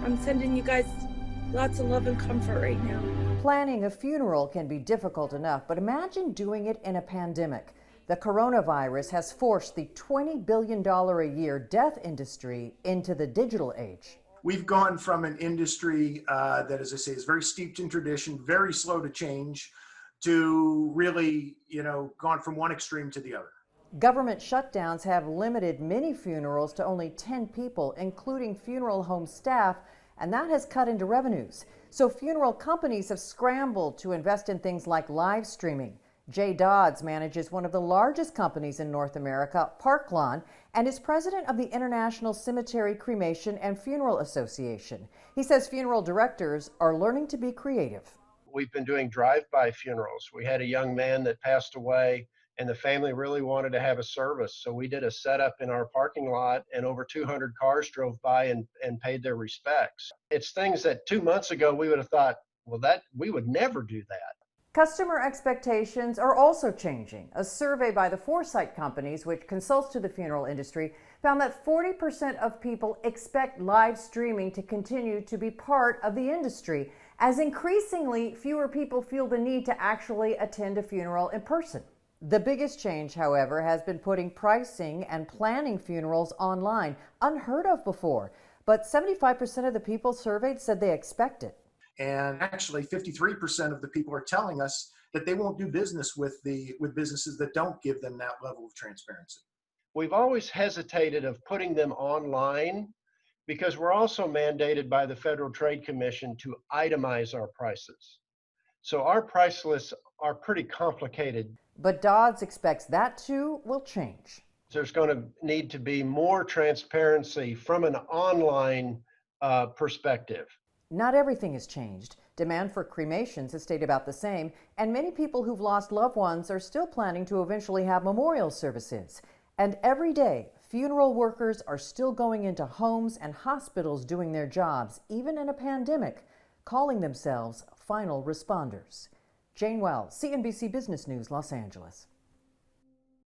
I'm sending you guys lots of love and comfort right now. Planning a funeral can be difficult enough, but imagine doing it in a pandemic. The coronavirus has forced the $20 billion a year death industry into the digital age. We've gone from an industry that, as I say, is very steeped in tradition, very slow to change, to really, gone from one extreme to the other. Government shutdowns have limited many funerals to only 10 people, including funeral home staff, and that has cut into revenues. So funeral companies have scrambled to invest in things like live streaming. Jay Dodds manages one of the largest companies in North America, Parklawn, and is president of the International Cemetery Cremation and Funeral Association. He says funeral directors are learning to be creative. We've been doing drive-by funerals. We had a young man that passed away, and the family really wanted to have a service. So we did a setup in our parking lot, and over 200 cars drove by and paid their respects. It's things that 2 months ago we would have thought, well, that we would never do that. Customer expectations are also changing. A survey by the Foresight companies, which consults to the funeral industry, found that 40% of people expect live streaming to continue to be part of the industry, as increasingly fewer people feel the need to actually attend a funeral in person. The biggest change, however, has been putting pricing and planning funerals online, unheard of before. But 75% of the people surveyed said they expect it. And actually 53% of the people are telling us that they won't do business with businesses that don't give them that level of transparency. We've always hesitated of putting them online because we're also mandated by the Federal Trade Commission to itemize our prices. So our price lists are pretty complicated. But Dodds expects that too will change. There's going to need to be more transparency from an online perspective. Not everything has changed. Demand for cremations has stayed about the same, and many people who've lost loved ones are still planning to eventually have memorial services. And every day, funeral workers are still going into homes and hospitals doing their jobs, even in a pandemic, calling themselves final responders. Jane Wells, CNBC Business News, Los Angeles.